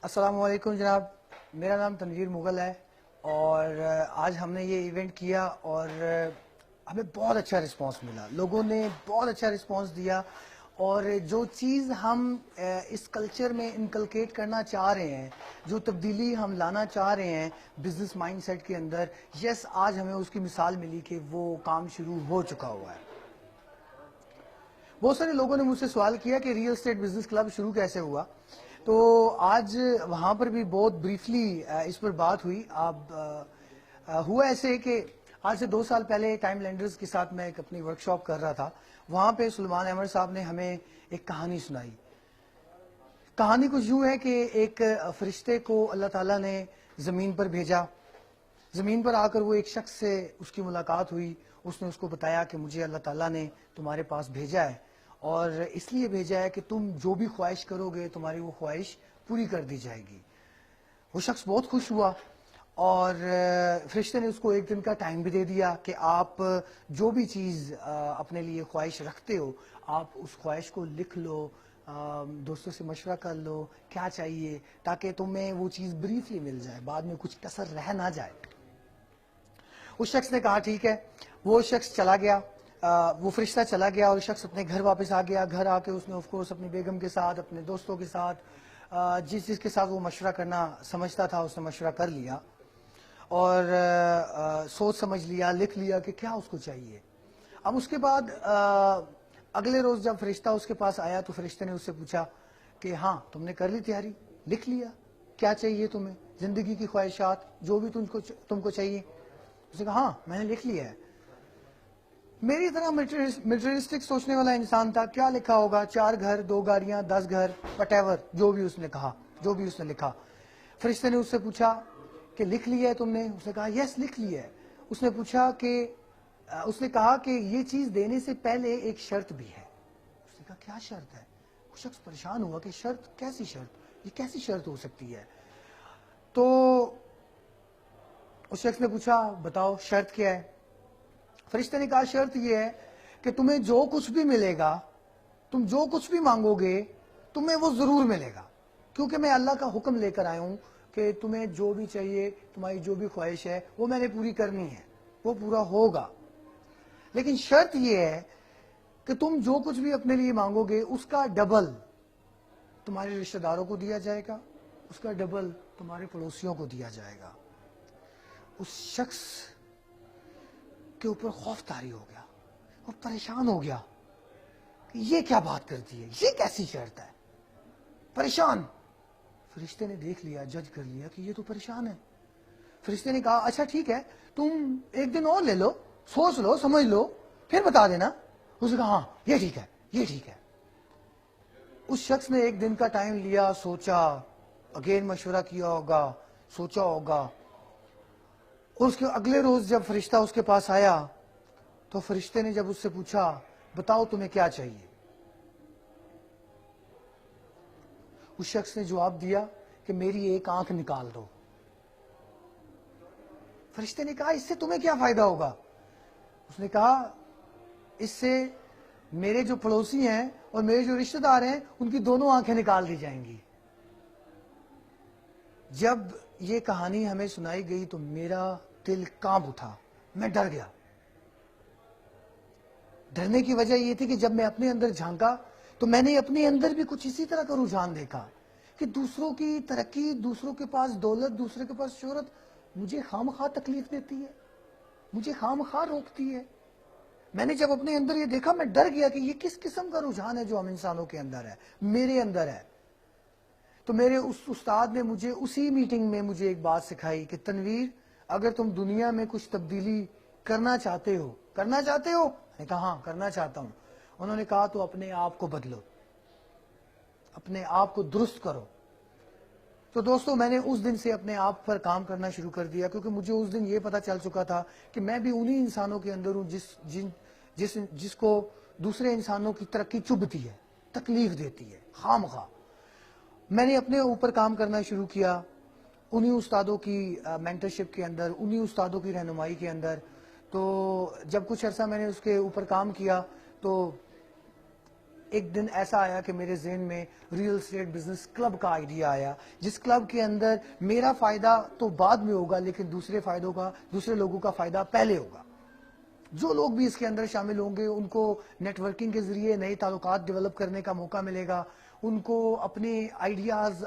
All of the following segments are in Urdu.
السلام علیکم جناب، میرا نام تنویر مغل ہے اور آج ہم نے یہ ایونٹ کیا اور ہمیں بہت اچھا رسپانس ملا. لوگوں نے بہت اچھا رسپانس دیا اور جو چیز ہم اس کلچر میں انکلکیٹ کرنا چاہ رہے ہیں، جو تبدیلی ہم لانا چاہ رہے ہیں بزنس مائنڈ سیٹ کے اندر، یس آج ہمیں اس کی مثال ملی کہ وہ کام شروع ہو چکا ہوا ہے. بہت سارے لوگوں نے مجھ سے سوال کیا کہ ریئل اسٹیٹ بزنس کلب شروع کیسے ہوا. تو آج وہاں پر بھی بہت بریفلی اس پر بات ہوئی. ہوا ایسے کہ آج سے 2 سال پہلے ٹائم لینڈرز کے ساتھ میں ایک اپنی ورکشاپ کر رہا تھا. وہاں پہ سلمان احمد صاحب نے ہمیں ایک کہانی سنائی. کہانی کچھ یوں ہے کہ ایک فرشتے کو اللہ تعالیٰ نے زمین پر بھیجا. زمین پر آ کر وہ ایک شخص سے اس کی ملاقات ہوئی. اس نے اس کو بتایا کہ مجھے اللہ تعالیٰ نے تمہارے پاس بھیجا ہے اور اس لیے بھیجا ہے کہ تم جو بھی خواہش کرو گے تمہاری وہ خواہش پوری کر دی جائے گی. وہ شخص بہت خوش ہوا اور فرشتے نے اس کو ایک دن کا ٹائم بھی دے دیا کہ آپ جو بھی چیز اپنے لیے خواہش رکھتے ہو آپ اس خواہش کو لکھ لو، دوستوں سے مشورہ کر لو کیا چاہیے، تاکہ تمہیں وہ چیز بریفلی مل جائے، بعد میں کچھ کسر رہ نہ جائے. اس شخص نے کہا ٹھیک ہے. وہ شخص چلا گیا، وہ فرشتہ چلا گیا اور شخص اپنے گھر واپس آ گیا. گھر آ کے اس نے آف کورس اپنی بیگم کے ساتھ، اپنے دوستوں کے ساتھ، جس چیز کے ساتھ وہ مشورہ کرنا سمجھتا تھا اس نے مشورہ کر لیا اور سوچ سمجھ لیا، لکھ لیا کہ کیا اس کو چاہیے. اب اس کے بعد اگلے روز جب فرشتہ اس کے پاس آیا تو فرشتے نے اس سے پوچھا کہ ہاں تم نے کر لی تیاری، لکھ لیا، کیا چاہیے تمہیں، زندگی کی خواہشات جو بھی تم کو چاہیے. اس نے کہا ہاں میں نے لکھ لیا ہے. میری طرح مٹیریلسٹک سوچنے والا انسان تھا. کیا لکھا ہوگا؟ 4 گھر، 2 گاڑیاں، 10 گھر، وٹ ایور جو بھی اس نے کہا، جو بھی اس نے لکھا. فرشتے نے اس سے پوچھا کہ لکھ لیا ہے تم نے؟ اس نے کہا یس لکھ لیا ہے. اس نے پوچھا کہ اس نے کہا کہ یہ چیز دینے سے پہلے ایک شرط بھی ہے. اس نے کہا کیا شرط ہے؟ وہ شخص پریشان ہوا کہ شرط؟ کیسی شرط؟ یہ کیسی شرط ہو سکتی ہے؟ تو اس شخص نے پوچھا بتاؤ شرط کیا ہے؟ فرشتے نے کہا شرط یہ ہے کہ تمہیں جو کچھ بھی ملے گا، تم جو کچھ بھی مانگو گے تمہیں وہ ضرور ملے گا، کیونکہ میں اللہ کا حکم لے کر آیا ہوں کہ تمہیں جو بھی چاہیے، تمہاری جو بھی خواہش ہے وہ میں نے پوری کرنی ہے، وہ پورا ہوگا. لیکن شرط یہ ہے کہ تم جو کچھ بھی اپنے لیے مانگو گے اس کا ڈبل تمہارے رشتہ داروں کو دیا جائے گا، اس کا ڈبل تمہارے پڑوسیوں کو دیا جائے گا. اس شخص کے اوپر خوف طاری ہو گیا اور پریشان ہو گیا کہ یہ کیا بات کرتی ہے، یہ کیسی شرط ہے. پریشان. فرشتے نے دیکھ لیا، جج کر لیا کہ یہ تو پریشان ہے. فرشتے نے کہا اچھا ٹھیک ہے تم ایک دن اور لے لو، سوچ لو، سمجھ لو، پھر بتا دینا. اس نے کہا ہاں یہ ٹھیک ہے، یہ ٹھیک ہے. اس شخص نے ایک دن کا ٹائم لیا، سوچا، اگین مشورہ کیا ہوگا، سوچا ہوگا. اور اس کے اگلے روز جب فرشتہ اس کے پاس آیا تو فرشتے نے جب اس سے پوچھا بتاؤ تمہیں کیا چاہیے، اس شخص نے جواب دیا کہ میری ایک آنکھ نکال دو. فرشتے نے کہا اس سے تمہیں کیا فائدہ ہوگا؟ اس نے کہا اس سے میرے جو پڑوسی ہیں اور میرے جو رشتہ دار ہیں ان کی دونوں آنکھیں نکال دی جائیں گی. جب یہ کہانی ہمیں سنائی گئی تو میرا دل کانپ اٹھا، میں ڈر گیا. ڈرنے کی وجہ یہ تھی کہ جب میں اپنے اندر جھانکا تو میں نے اپنے اندر بھی کچھ اسی طرح کا رجحان دیکھا کہ دوسروں کی ترقی، دوسروں کے پاس دولت، دوسرے کے پاس شہرت مجھے خام خواہ تکلیف دیتی ہے، مجھے خام خواہ روکتی ہے. میں نے جب اپنے اندر یہ دیکھا میں ڈر گیا کہ یہ کس قسم کا رجحان ہے جو ہم انسانوں کے اندر ہے، میرے اندر ہے. تو میرے اس استاد نے مجھے اسی میٹنگ میں مجھے ایک بات سکھائی کہ تنویر اگر تم دنیا میں کچھ تبدیلی کرنا چاہتے ہو، میں نے کہا ہاں کرنا چاہتا ہوں. انہوں نے کہا تو اپنے آپ کو بدلو، اپنے آپ کو درست کرو. تو دوستو میں نے اس دن سے اپنے آپ پر کام کرنا شروع کر دیا، کیونکہ مجھے اس دن یہ پتا چل چکا تھا کہ میں بھی انہی انسانوں کے اندر ہوں جس کو دوسرے انسانوں کی ترقی چبھتی ہے، تکلیف دیتی ہے خام خواہ. میں نے اپنے اوپر کام کرنا شروع کیا انہی استادوں کی مینٹرشپ کے اندر، انہی استادوں کی رہنمائی کے اندر. تو جب کچھ عرصہ میں نے اس کے اوپر کام کیا تو ایک دن ایسا آیا کہ میرے ذہن میں ریئل اسٹیٹ بزنس کلب کا آئیڈیا آیا، جس کلب کے اندر میرا فائدہ تو بعد میں ہوگا لیکن دوسرے لوگوں کا فائدہ پہلے ہوگا. جو لوگ بھی اس کے اندر شامل ہوں گے ان کو نیٹ ورکنگ کے ذریعے نئے تعلقات ڈیولپ کرنے کا موقع ملے گا، ان کو اپنے آئیڈیاز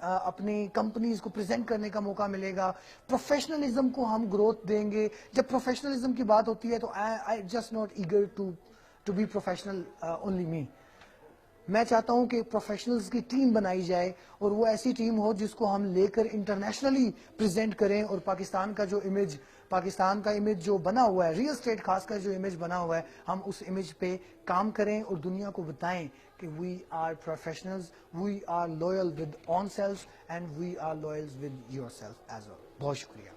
اپنی کمپنیز کو پریزنٹ کرنے کا موقع ملے گا. پروفیشنلزم کو ہم گروتھ دیں گے. جب پروفیشنلزم کی بات ہوتی ہے تو I just not eager to be professional only me. میں چاہتا ہوں کہ پروفیشنلز کی ٹیم بنائی جائے اور وہ ایسی ٹیم ہو جس کو ہم لے کر انٹرنیشنلی پریزنٹ کریں، اور پاکستان کا امیج جو بنا ہوا ہے، ریئل اسٹیٹ خاص کر جو امیج بنا ہوا ہے، ہم اس امیج پہ کام کریں اور دنیا کو بتائیں کہ we are professionals, we are loyal with own self and we are loyal with your self as well. بہت شکریہ.